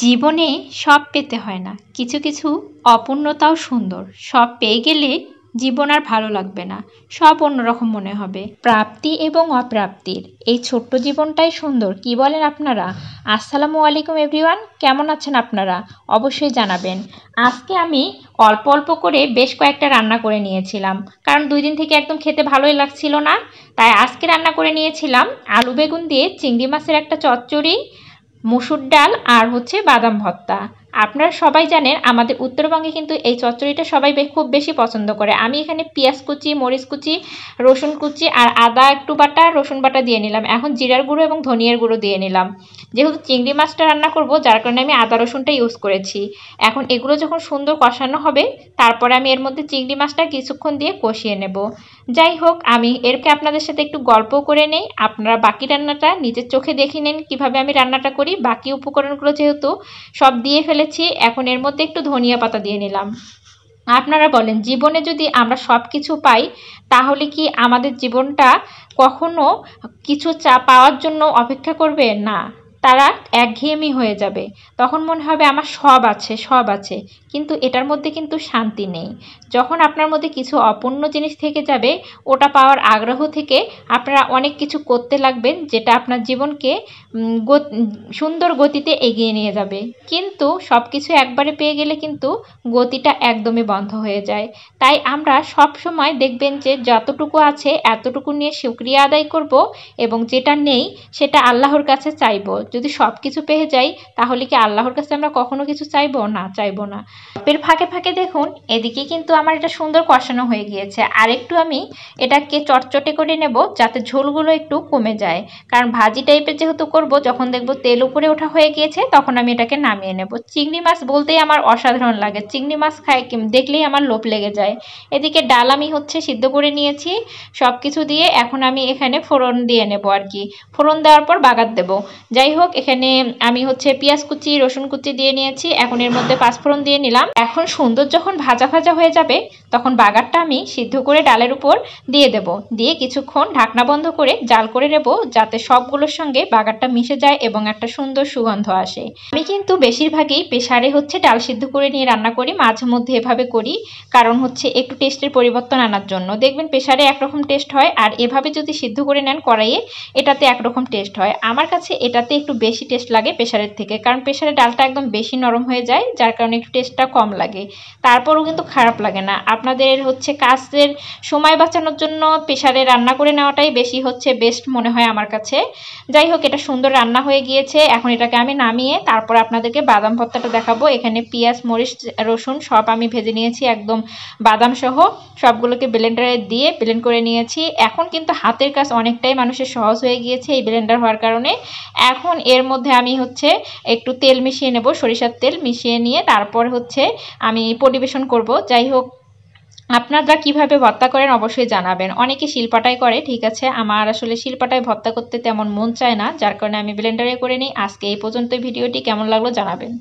জীবনে সব পেতে হয় না, কিছু কিছু অপূর্ণতাও সুন্দর। সব পেয়ে গেলে জীবন আর ভালো লাগবে না, সব অন্যরকম মনে হবে। প্রাপ্তি এবং অপ্রাপ্তির এই ছোট্ট জীবনটাই সুন্দর, কি বলেন আপনারা? আসসালামু আলাইকুম এভরিওয়ান, কেমন আছেন আপনারা? অবশ্যই জানাবেন। আজকে আমি অল্প অল্প করে বেশ কয়েকটা রান্না করে নিয়েছিলাম, কারণ 2 দিন থেকে একদম খেতে ভালোই লাগছিল না। তাই আজকে রান্না করে নিয়েছিলাম আলু বেগুন দিয়ে চিংড়ি মাছের একটা চচ্চড়ি, মসুর ডাল আর বাদাম ভর্তা। আপনারা সবাই জানেন আমাদের উত্তরবঙ্গে কিন্তু এই চচ্চড়িটা সবাই খুব বেশি পছন্দ করে। আমি এখানে পেঁয়াজ কুচি, মরিচ কুচি, রসুন কুচি আর আদা একটু বাটা, রসুন বাটা দিয়ে নিলাম। এখন জিরার গুঁড়ো এবং ধনিয়ার গুঁড়ো দিয়ে নিলাম। যেহেতু চিংড়ি মাছটা রান্না করব, যার কারণে আমি আদা রসুনটা ইউজ করেছি। এখন এগুলো যখন সুন্দর কষানো হবে, তারপরে আমি এর মধ্যে চিংড়ি মাছটা কিছুক্ষণ দিয়ে কষিয়ে নেব। যাই হোক, আমি এরকে আপনাদের সাথে একটু গল্প করে নেই, আপনারা বাকি রান্নাটা নিজের চোখে দেখে নিন কিভাবে আমি রান্নাটা করি। বাকি উপকরণগুলো যেহেতু সব দিয়ে ফেলেছি, এখন এর মধ্যে একটু ধনিয়া পাতা দিয়ে নিলাম। আপনারা বলেন, জীবনে যদি আমরা সব কিছু পাই, তাহলে কি আমাদের জীবনটা কখনো কিছু পাওয়ার জন্য অপেক্ষা করবে? না, তারা একঘেয়েমি হয়ে যাবে। তখন মনে হবে আমার সব আছে, সব আছে, কিন্তু এটার মধ্যে কিন্তু শান্তি নেই। যখন আপনার মধ্যে কিছু অপূর্ণ জিনিস থেকে যাবে, ওটা পাওয়ার আগ্রহ থেকে আপনারা অনেক কিছু করতে লাগবেন, যেটা আপনার জীবনকে সুন্দর গতিতে এগিয়ে নিয়ে যাবে। কিন্তু সব কিছু একবারে পেয়ে গেলে কিন্তু গতিটা একদমই বন্ধ হয়ে যায়। তাই আমরা সব সময় দেখবেন যে যতটুকু আছে এতটুকু নিয়ে শুকরিয়া আদায় করব, এবং যেটা নেই সেটা আল্লাহর কাছে চাইব। যদি সব কিছু পেয়ে যাই, তাহলে কি আল্লাহর কাছে আমরা কখনো কিছু চাইবো? না, চাইবো না। এর ফাঁকে ফাঁকে দেখুন, এদিকে কিন্তু আমার এটা সুন্দর কষানো হয়ে গিয়েছে। আর একটু আমি এটাকে চটচটে করে নেব, যাতে ঝোলগুলো একটু কমে যায়। কারণ ভাজি টাইপের যেহেতু করব, যখন দেখব তেল উপরে ওঠা হয়ে গিয়েছে, তখন আমি এটাকে নামিয়ে নেব। চিংড়ি মাছ বলতেই আমার অসাধারণ লাগে, চিংড়ি মাছ খাই দেখলেই আমার লোভ লেগে যায়। এদিকে ডাল আমি সিদ্ধ করে নিয়েছি সব কিছু দিয়ে। এখন আমি এখানে ফোড়ন দিয়ে নেব আর কি। ফোড়ন দেওয়ার পর বাগার দেব। যাই হোক, এখানে আমি পেঁয়াজ কুচি, রসুন কুচি দিয়ে নিয়েছি। এখন এর মধ্যে পাঁচফোড়ন দিয়ে নিলাম। এখন সুন্দর যখন ভাজা ভাজা হয়ে যাবে, তখন বাগারটা আমি সিদ্ধ করে ডালের উপর দিয়ে দেব। দিয়ে কিছুক্ষণ ঢাকনা বন্ধ করে জাল করে নেব, যাতে সবগুলোর সঙ্গে বাগারটা মিশে যায় এবং একটা সুন্দর সুগন্ধ আসে। আমি কিন্তু বেশিরভাগই প্রেসারে ডাল সিদ্ধ করে নিয়ে রান্না করি, মাঝে মধ্যে এভাবে করি, কারণ একটু টেস্টের পরিবর্তন আনার জন্য। দেখবেন প্রেসারে একরকম টেস্ট হয়, আর এভাবে যদি সিদ্ধ করে নেন কড়াইয়ে, এটাতে একরকম টেস্ট হয়। আমার কাছে এটাতে একটু বেশি টেস্ট লাগে প্রেসারের থেকে, কারণ প্রেসারে ডালটা একদম বেশি নরম হয়ে যায়, যার কারণে একটু টেস্টটা কম লাগে। তারপরও কিন্তু খারাপ লাগে না। আপনাদের কাজের সময় বাঁচানোর জন্য প্রেসারে রান্না করে নেওয়াটাই বেশি বেস্ট মনে হয় আমার কাছে। যাই হোক, এটা সুন্দর রান্না হয়ে গিয়েছে। এখন এটাকে আমি নামিয়ে তারপর আপনাদেরকে বাদাম ভর্তাটা দেখাবো। এখানে পেঁয়াজ, মরিচ, রসুন সব আমি ভেজে নিয়েছি, একদম বাদাম সহ সবগুলোকে ব্লেন্ডারে দিয়ে ব্লেন্ড করে নিয়েছি। এখন কিন্তু হাতের কাজ অনেকটাই মানুষের সহজ হয়ে গিয়েছে এই ব্লেন্ডার হওয়ার কারণে। এখন এর মধ্যে আমি একটু তেল মিশিয়ে নেব, সরিষার তেল মিশিয়ে নিয়ে তারপর আমি পরিবেশন করব। যাই হোক, আপনারা কিভাবে ভর্তা করেন অবশ্যই জানাবেন। অনেকে শিলপাটায় করে, ঠিক আছে, আমার আসলে শিলপাটায় ভর্তা করতে তেমন মন চায় না, যার কারণে আমি ব্লেন্ডারে করে নিই। আজকে এই পর্যন্ত। ভিডিওটি কেমন লাগলো জানাবেন।